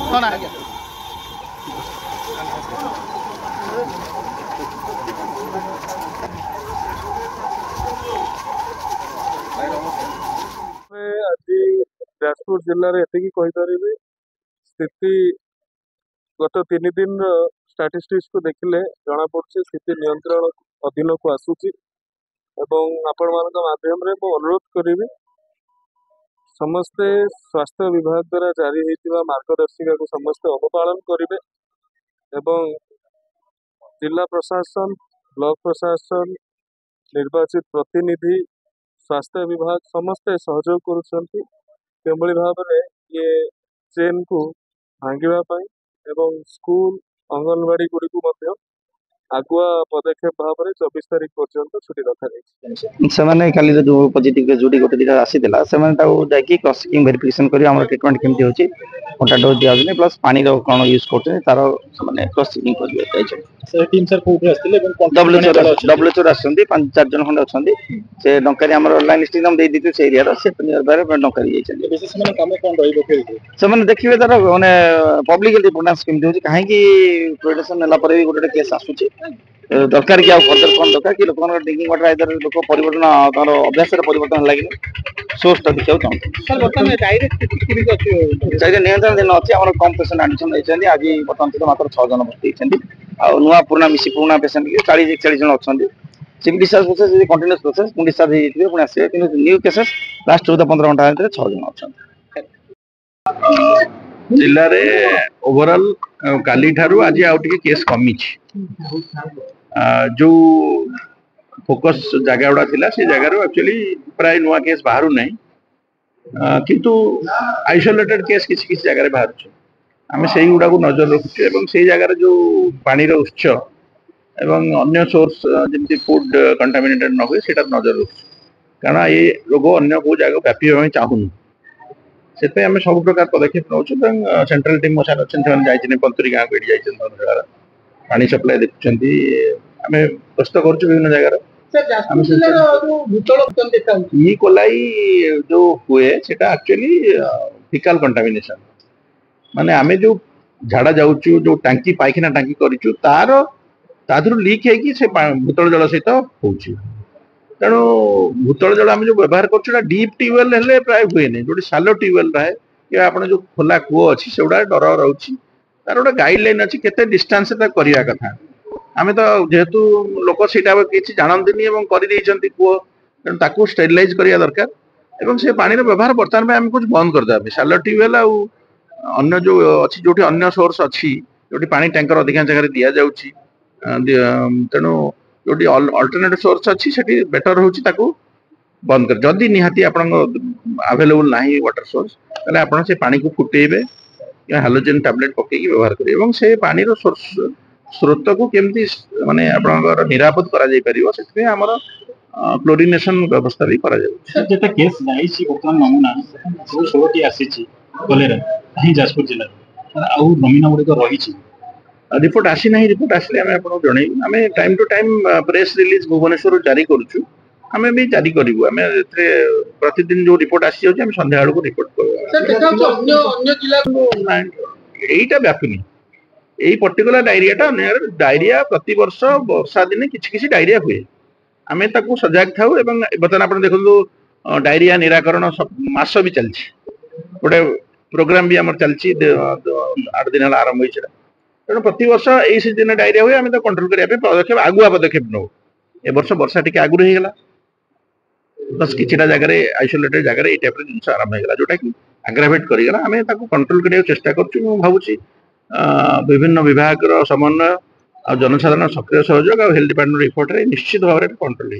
ହଁ ନା ଆଜ୍ଞା आज जाजपुर जिले में एति कहीपरि स्थिति गत 3 दिन स्टाटिस्टिक्स को देखिले जना पड़े स्थिति नियंत्रण अधीन को आसूची आपण माध्यम रे मु अनुरोध करी समस्ते स्वास्थ्य विभाग द्वारा जारी होता मार्गदर्शिका को समस्ते अनुपालन करेंगे एवं जिला प्रशासन ब्लॉक प्रशासन निर्वाचित प्रतिनिधि स्वास्थ्य विभाग समस्ते सहयोग करुँच भाव में ये चेन को भांगापी एवं स्कूल अंगनवाड़ी गुड़ी को आगुआ पदक्षेप भाव में 24 तारीख पर्यंत छुट्टी रखा से खाली जो पॉजिटिव ग्रेजुएट गोटे दुटा आसीला से क्रॉस चेकिंग वेरिफिकेशन कर ट्रिटमेंट केमती होची कोटा डोज दिया प्लस पानी कौन यूज कर तार क्रॉस चेकिंग कर टीम सर कोठे आस्थिले डब्ल्यूएचओ आछंती 5-4 जन खंडे अछंती से डंकारी हमर लाइन स्टेडियम दे दितु से एरिया रो से नियर बाय डंकारी जाइछंती विशेष माने काम कोन रहिबो के से माने देखिबे तार माने पब्लिक इम्पोर्टेंस केमती होची काहे कि प्रोटेक्शन नेला पर भी गोटे केस आसुची दरकार कि फर्दर कौन दरकार कि लोक ड्रिंकिंग वाटर आइदर लोक परिवर्तन तार अभ्यास परिवर्तन लगे सोर्स टा देखा चाहूँ डायरेक्ट नियंत्रण दिन अच्छी आम कम पेसेंट एडमिशन होती आज बर्तमान सुधा मात्र 6 जन भर्ती होती नुआ पुराना मिसी पुराना पेसेंट 40 जन अच्छा civil discharge process continues process पुणी डिस्चार्ज होते आसवे कि न्यू केसेस लास्ट 14-15 घंटा भर 6 जन अच्छा जिले में ओवरऑल काली ठारू आज आउ टिके केस कमी जो फोकस जगह गुड़ा थिला से जगह एक्चुअली प्राय नुआ केस बाहर नहीं किंतु आइसोलेटेड केस किसी किसी जगह बाहर आम से गुड़ा को नजर रखुचे से जगह जो पानी उत्स एवं अन्य सोर्स जमी फूड कंटामिनेटेड न हुए से नजर रखुचे कारण ये रोग अन्य को जगह व्यापी चाहून से आम सब प्रकार पदक्षेप नौ सेंट्रल टीम मो सार अच्छे पंतुरी गाँव को जाइए पानी सप्लाय देखुं आम प्रस्त कर विभिन्न जगार कोलाई जो हुए सेटा एक्चुअली फिकाल कंटामिनेशन माने आमे जो झाड़ा जाऊँ जो टांकी पाइखाना टांकी करूँ तार लीक है भूतल जल सहित हो तेणु भूतल जल आम जो व्यवहार कर डीप ट्यूबवेल हेल्ले प्राय हुए नहीं जो सालो ट्यूबवेल रहे या आप जो खोला कूह अच्छी से गुड़ा डर रोचे तार गोटे गाइडलाइन अच्छी केते डिस्टेंस करवा कथा आम तो जेहेतु लोक से किसी जानते कर कूह तेणु स्टेरिलाइज करवा दरकार एवं से पानी व्यवहार बर्तमान आम कुछ बंद करदे सालो ट्यूबवेल अन्य जो अच्छी जो अन्य सोर्स अच्छी जो पानी टैंकर अधिकांश जगह दि जाऊँगी तेणु जो अल्टरनेटिव सोर्स अच्छी से बेटर होची ताकू बंद कर जदि निहाती आपन अवेलेबल नहीं वाटर सोर्स ताले आपन से पानी को फुटेबे या हाइड्रोजन टैबलेट पकेकी व्यवहार करेंगे एवं से पानी रो सोर्स स्रोत को केमती माने आपन निरापद करा जाय परिबो सेते हमर क्लोरिनेशन व्यवस्था भी करा जाय जेते केस जाईची बर्तमान नमूना 16 टी आसीची कोलेरा कहीं जाजपुर जिला आउ नमूना गुडी को रहीची रिपोर्ट आसी ना रिपोर्ट आसले आम आपको जन आम time to time press release Bhubaneswar जारी करुचु आम भी जारी करूँ आम प्रतिदिन जो रिपोर्ट आसी जाऊँ आम संध्या बेलू रिपोर्ट यहीटा व्यापुनी यही पर्टिकुलर डायरिया प्रति वर्ष वर्षा दिने किसी डायरिया हुए आम ताकू सजग था बर्तमान आप देखो डायरिया निराकरण मास भी चलती गोटे प्रोग्राम भी आम चलती 8 दिन आरंभ हो तेणु प्रति वर्ष यही सीजन डायरिया हुए आम तो कंट्रोल करने पदक्षेप आगुआ पदक्षेप नौ ए वर्ष वर्षा टी आगुरी होगा बस किसी जगह आइसोलेटेड जगह टाइप जिन आरंभ होगा जोटा कि आग्रावेट करगला आम कंट्रोल करने चेष्टा करूँ भावुँ विभिन्न विभाग समन्वय और जनसाधारण सक्रिय सहयोग और हेल्थ डिपार्टमेंट रिपोर्ट निश्चित भाव में कंट्रोल